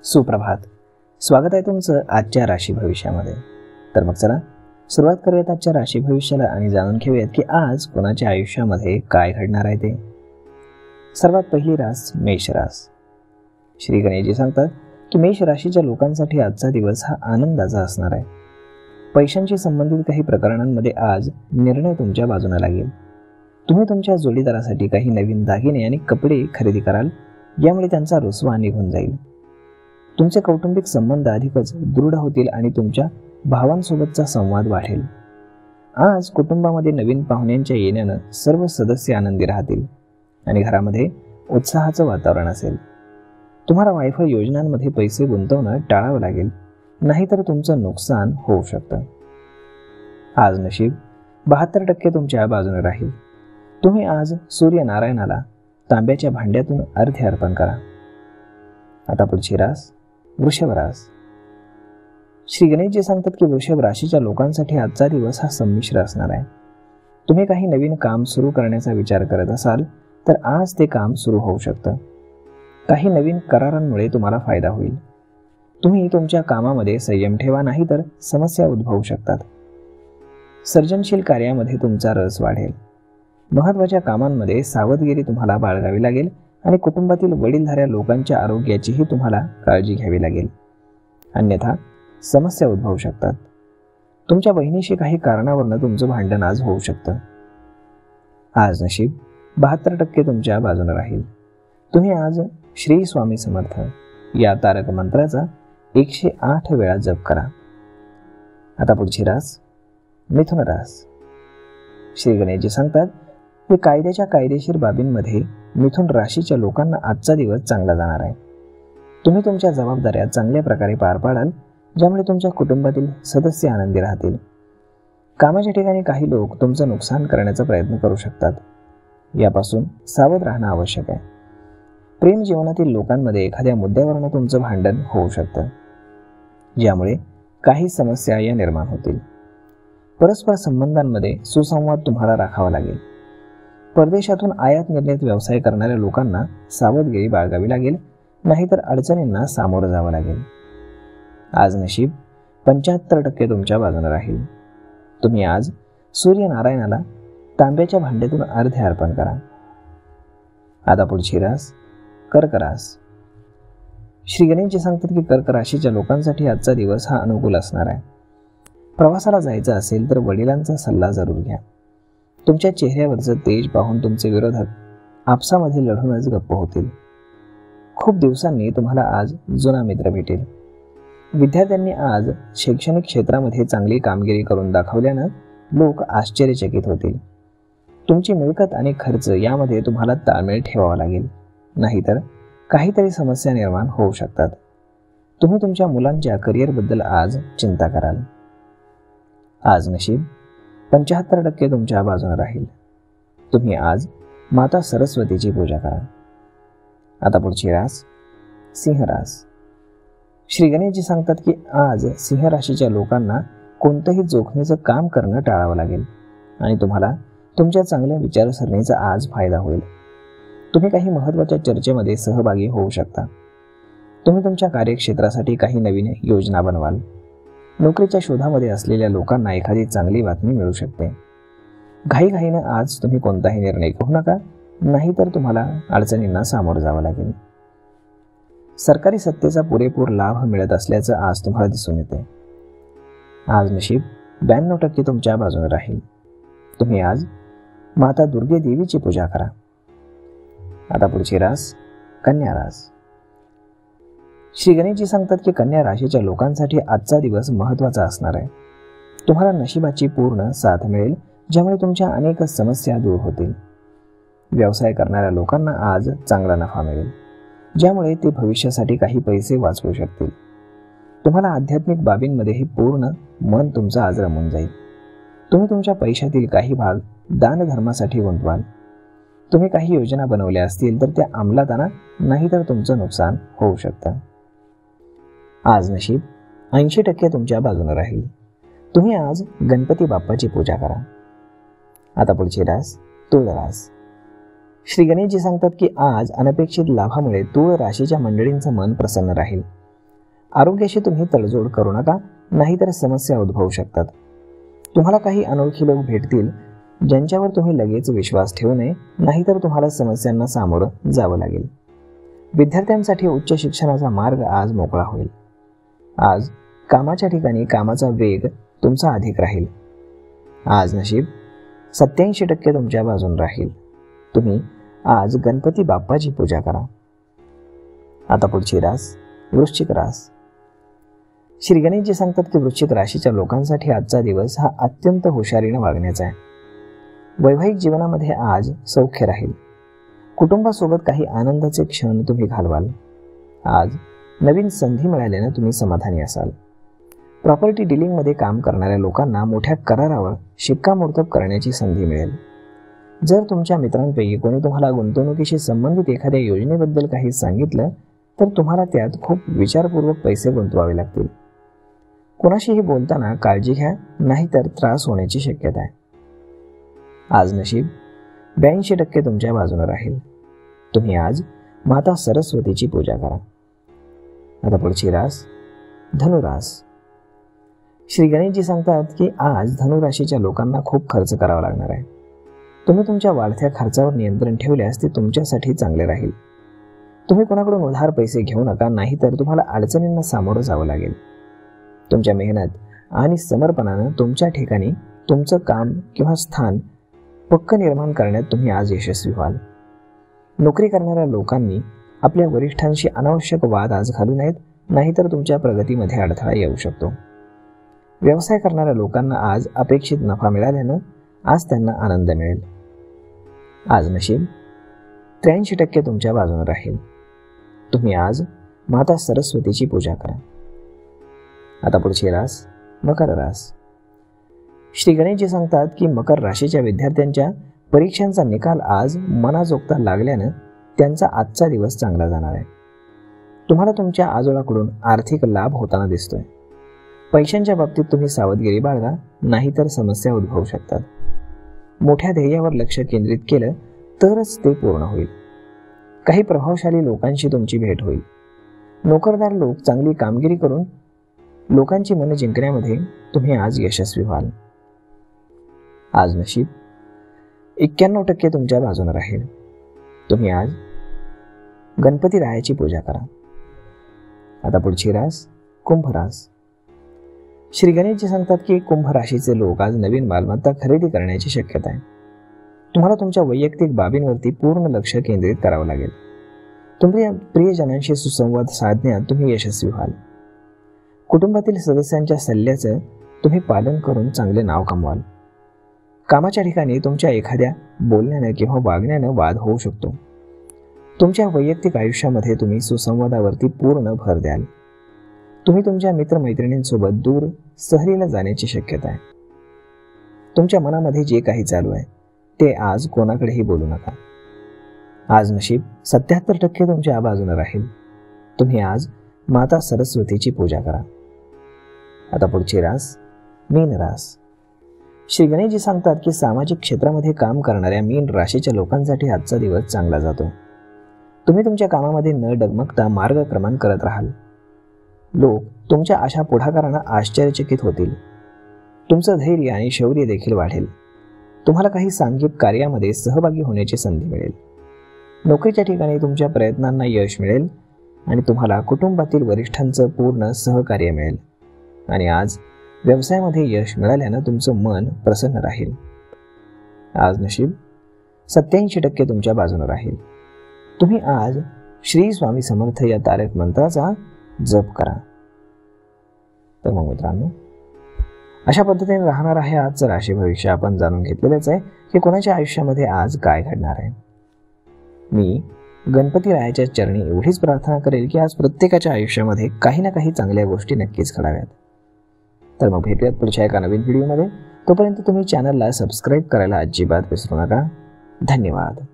सुप्रभात. स्वागत आहे तुमचं आजच्या राशी भविष्यामध्ये. तर मग चला सुरुवात करूयात आजच्या राशी भविष्याला आणि जाणून घेऊयात की आज कोणाच्या आयुष्यामध्ये काय घडणार आहे ते. सर्वात पहिली रास मेष रास. श्री गणेशजी सांगतात की मेष राशीच्या लोकांसाठी आजचा दिवस हा आनंदाचा असणार आहे. पैशांशी संबंधित काही प्रकरणांमध्ये आज निर्णय तुमच्या बाजूने लागेल. तुम्ही तुमच्या जोडीदारासाठी काही नवीन दागिने आणि कपडे खरेदी कराल, यामुळे त्यांचा रुसवा निघून जाईल. तुमचे कौटुंबिक संबंध अधिकच दृढ होतील आणि तुमच्या भावांसोबतचा संवाद वाढेल. आज कुटुंबामध्ये नवीन पाहुण्यांच्या येण्यानं सर्व सदस्य आनंदी राहतील आणि घरामध्ये उत्साहाचं वातावरण असेल. तुम्हाला वायफळ योजनांमध्ये पैसे गुंतवणं टाळावं लागेल, नाहीतर तुमचं नुकसान होऊ शकतं. आज नशीब 72% तुमच्या बाजूने राहील. तुम्ही आज सूर्यनारायणाला तांब्याच्या भांड्यातून अर्घ्य अर्पण करा. आता पुढची रास वृषभ रास. श्री गणेशजी सांगतात की वृषभ राशीच्या लोकांसाठी आजचा दिवस हा संमिश्र असणार आहे. तुम्ही काही नवीन काम सुरू करण्याचा विचार करत असाल तर आज ते काम सुरू होऊ शकतं. काही नवीन करारांमुळे तुम्हाला फायदा होईल. तुम्ही तुमच्या कामामध्ये संयम ठेवा, नाही तर समस्या उद्भवू शकतात. सर्जनशील कार्यामध्ये तुमचा रस वाढेल. महत्त्वाच्या कामांमध्ये सावधगिरी तुम्हाला बाळगावी लागेल आणि कुटुंबातील वडीलधाऱ्या लोकांच्या आरोग्याचीही तुम्हाला काळजी घ्यावी लागेल, अन्यथा समस्या उद्भवू शकतात. तुमच्या बहिणीशी काही कारणावरून तुमचं भांडण आज होऊ शकतं. आज नशीब 72% तुमच्या बाजूने राहील. तुम्ही आज श्री स्वामी समर्थ या तारक मंत्राचा 108 वेळा जप करा. आता पुढची रास मिथुन रास. श्री गणेशजी सांगतात की कायद्याच्या कायदेशीर बाबींमध्ये मिथुन राशीच्या लोकांना आजचा दिवस चांगला जाणार आहे. तुम्ही तुमच्या जबाबदाऱ्या चांगल्या प्रकारे पार पाडाल, ज्यामुळे तुमच्या कुटुंबातील सदस्य आनंदी राहतील. कामाच्या ठिकाणी काही लोक तुमचं नुकसान करण्याचा प्रयत्न करू शकतात. यापासून सावध राहणं आवश्यक आहे. प्रेम जीवनातील लोकांमध्ये एखाद्या मुद्द्यावरून तुमचं भांडण होऊ शकतं, ज्यामुळे काही समस्या या निर्माण होतील. परस्पर संबंधांमध्ये सुसंवाद तुम्हाला राखावा लागेल. परदेशातून आयात निर्यात व्यवसाय करणाऱ्या लोकांना सावधगिरी बाळगावी लागेल, नाहीतर अडचणींना सामोरं जावं लागेल. आज नशीब 75% तुमच्या बाजूने राहील. तुम्ही आज सूर्यनारायणाला तांब्याच्या भांड्यातून अर्घ्य अर्पण करा. आता पुढची रास कर्क रास. श्री गणेशजी सांगतात की कर्क राशीच्या लोकांसाठी आजचा दिवस हा अनुकूल असणार आहे. प्रवासाला जायचं असेल तर वडिलांचा सल्ला जरूर घ्या. तुमच्या चेहऱ्यावरचं तेज पाहून तुमचे विरोधक आपसामध्ये लढूनच गप्प होतील. खूप दिवसांनी तुम्हाला आज जुना मित्र भेटेल. विद्यार्थ्यांनी आज शैक्षणिक क्षेत्रामध्ये चांगली कामगिरी करून दाखवल्यानं लोक आश्चर्यचकित होतील. तुमची मिळकत आणि खर्च यामध्ये तुम्हाला ताळमेळ ठेवावा लागेल, नाहीतर काहीतरी समस्या निर्माण होऊ शकतात. तुम्ही तुमच्या मुलांच्या करिअरबद्दल आज चिंता कराल. आज नशीब 75% तुमच्या बाजूने राहील. तुम्ही आज माता सरस्वतीची पूजा करा. आता पुढची रास सिंह रास. श्री गणेशजी सांगतात की आज सिंह राशीच्या लोकांना कोणतंही जोखमीचं काम करणं टाळावं लागेल आणि तुम्हाला तुमच्या चांगल्या विचारसरणीचा आज फायदा होईल. तुम्ही काही महत्त्वाच्या चर्चेमध्ये सहभागी होऊ शकता. तुम्ही तुमच्या कार्यक्षेत्रासाठी काही नवीन योजना बनवाल. नोकरीच्या शोधामध्ये असलेल्या लोकांना एखादी चांगली बातमी मिळू शकते. घाईघाईनं आज तुम्ही कोणताही निर्णय घेऊ नका, नाहीतर तुम्हाला अडचणींना सामोरं जावं लागेल. सरकारी सत्तेचा पुरेपूर लाभ मिळत असल्याचं आज तुम्हाला दिसून येते. आज नशीब 92% तुमच्या बाजूने राहील. तुम्ही आज माता दुर्गे देवीची पूजा करा. आता पुढची रास कन्या रास. श्री गणेशजी सांगतात की कन्या राशीच्या लोकांसाठी आजचा दिवस महत्त्वाचा असणार आहे. तुम्हाला नशिबाची पूर्ण साथ मिळेल, ज्यामुळे तुमच्या अनेक समस्या दूर होतील. व्यवसाय करणाऱ्या लोकांना आज चांगला नफा मिळेल, ज्यामुळे ते भविष्यासाठी काही पैसे वाचवू शकतील. तुम्हाला आध्यात्मिक बाबींमध्येही पूर्ण मन तुमचं आज रमून जाईल. तुम्ही तुमच्या पैशातील काही भाग दानधर्मासाठी गुंतवाल. तुम्ही काही योजना बनवल्या असतील तर त्या अंमलात आणा, नाहीतर तुमचं नुकसान होऊ शकतं. आज नशीब 80% तुमच्या बाजूने राहील. तुम्ही आज गणपती बाप्पाची पूजा करा. आता पुढची रास तुळ रास. श्री गणेशजी सांगतात की आज अनपेक्षित लाभामुळे तुळ राशीच्या मंडळींचं मन प्रसन्न राहील आरोग्याशी तुम्ही तडजोड करू नका, नाहीतर समस्या उद्भवू शकतात. तुम्हाला काही अनोळखी लोक भेटतील ज्यांच्यावर तुम्ही लगेच विश्वास ठेवू नये, नाहीतर तुम्हाला समस्यांना सामोरं जावं लागेल. विद्यार्थ्यांसाठी उच्च शिक्षणाचा मार्ग आज मोकळा होईल. आज कामाच्या ठिकाणी कामाचा वेग तुमचा अधिक राहील. आज नशीब 87% तुमच्या बाजून राहील. तुम्ही आज गणपती बाप्पाची पूजा करा. आता पुढची रास वृश्चिक रास. श्री गणेशजी सांगतात की वृश्चिक राशीच्या लोकांसाठी आजचा दिवस हा अत्यंत हुशारीने वागण्याचा आहे. वैवाहिक जीवनामध्ये आज सौख्य राहील. कुटुंबासोबत काही आनंदाचे क्षण तुम्ही घालवाल. आज नवीन संधी मिळाल्याने तुम्ही समाधानी असाल. प्रॉपर्टी डीलिंगमध्ये काम करणाऱ्या लोकांना मोठ्या करारावर शिक्कामोर्तब करण्याची संधी मिळेल. जर तुमच्या मित्रांपैकी कोणी तुम्हाला गुंतवणुकीशी संबंधित एखाद्या योजनेबद्दल काही सांगितलं तर तुम्हाला त्यात खूप विचारपूर्वक पैसे गुंतवावे लागतील. कोणाशीही बोलताना काळजी घ्या, नाहीतर त्रास होण्याची शक्यता आहे. आज नशीब 82% तुमच्या बाजूने राहील. तुम्ही आज माता सरस्वतीची पूजा करा. आता पुढची रास धनुरास. श्री गणेशजी सांगतात की आज धनुराशीच्या लोकांना खूप खर्च करावा लागणार आहे. तुम्ही तुमच्या वाढत्या खर्चावर नियंत्रण ठेवल्यास ते तुमच्यासाठी चांगले राहील. तुम्ही कोणाकडून उधार पैसे घेऊ नका, नाहीतर तुम्हाला अडचणींना सामोरं जावं लागेल. तुमच्या मेहनत आणि समर्पणानं तुमच्या ठिकाणी तुमचं काम किंवा स्थान पक्क निर्माण करण्यात तुम्ही आज यशस्वी व्हाल. नोकरी करणाऱ्या लोकांनी आपल्या वरिष्ठांशी अनावश्यक वाद आज घालू नयेत, नाहीतर तुमच्या प्रगतीमध्ये अडथळा येऊ शकतो. व्यवसाय करणाऱ्या लोकांना आज अपेक्षित नफा मिळाल्यानं आज त्यांना आनंद मिळेल. आज नशीब 83% तुमच्या बाजूने राहील. तुम्ही आज माता सरस्वतीची पूजा करा. आता पुढची रास मकर रास. श्री गणेशजी सांगतात की मकर राशीच्या विद्यार्थ्यांच्या परीक्षांचा निकाल आज मनाजोगता लागल्यानं त्यांचा आजचा दिवस चांगला जाणार आहे. तुम्हाला तुमच्या आजोळाकडून आर्थिक लाभ होताना दिसतोय. पैशांच्या बाबतीत तुम्ही सावधगिरी बाळगा, नाहीतर समस्या उद्भवू शकतात. मोठ्या ध्येयावर लक्ष केंद्रित केलं तरच ते पूर्ण होईल. काही प्रभावशाली लोकांशी तुमची भेट होईल. नोकरदार लोक चांगली कामगिरी करून लोकांची मनं जिंकण्यामध्ये तुम्ही आज यशस्वी व्हाल. आज नशीब 91% तुमच्या बाजूने राहील. तुम्ही आज गणपती रायाची पूजा करा. आता पुढची रास कुंभ रास. श्री गणेशजी सांगतात की कुंभ राशीचे लोक आज नवीन मालमत्ता खरेदी करण्याची शक्यता आहे. तुम्हाला तुमच्या वैयक्तिक बाबींवरती पूर्ण लक्ष केंद्रित करावं लागेल. तुमच्या प्रियजनांशी सुसंवाद साधण्यात तुम्ही यशस्वी व्हाल. कुटुंबातील सदस्यांच्या सल्ल्याचं तुम्ही पालन करून चांगले नाव कमवाल. कामाच्या ठिकाणी तुमच्या एखाद्या बोलण्यानं किंवा वागण्यानं वाद होऊ शकतो. तुमच्या वैयक्तिक आयुष्यामध्ये तुम्ही सुसंवादावरती पूर्ण भर द्याल. तुम्ही तुमच्या मित्रमैत्रिणींसोबत दूर सहलीला जाण्याची शक्यता आहे. तुमच्या मनामध्ये जे काही चालू आहे ते आज कोणाकडेही बोलू नका. आज नशीब 77% तुमच्या बाजूने राहील. तुम्ही आज माता सरस्वतीची पूजा करा. आता पुढची रास मीन रास. श्री गणेशजी सांगतात की सामाजिक क्षेत्रामध्ये काम करणाऱ्या मीन राशीच्या लोकांसाठी आजचा दिवस चांगला जातोय. तुम्ही तुमच्या कामामध्ये न डगमगता मार्गक्रमण करत राहाल. लोक तुमच्या अशा पुढाकारांना आश्चर्यचकित होतील. तुमचं धैर्य आणि शौर्य देखील वाढेल. तुम्हाला काही सांघिक कार्यामध्ये सहभागी होण्याची संधी मिळेल. नोकरीच्या ठिकाणी तुमच्या प्रयत्नांना यश मिळेल आणि तुम्हाला कुटुंबातील वरिष्ठांचं पूर्ण सहकार्य मिळेल. आणि आज व्यवसायामध्ये यश मिळाल्यानं तुमचं मन प्रसन्न राहील. आज नशीब 87% तुमच्या बाजूने राहील. तुम्ही आज श्री स्वामी समर्थ या तारक मंत्राचा जप करा. तर मग मित्रांनो, अशा पद्धतीने राहणार आहे आजचं राशी भविष्य. आपण जाणून घेतलेलंच आहे की कोणाच्या आयुष्यामध्ये आज काय घडणार आहे. मी गणपती रायाच्या चरणी एवढीच प्रार्थना करेल की आज प्रत्येकाच्या आयुष्यामध्ये काही ना काही चांगल्या गोष्टी नक्कीच घडाव्यात. तर मग भेटूयात पुढच्या एका नवीन व्हिडिओमध्ये. तोपर्यंत तुम्ही चॅनलला सबस्क्राईब करायला अजिबात विसरू नका. धन्यवाद.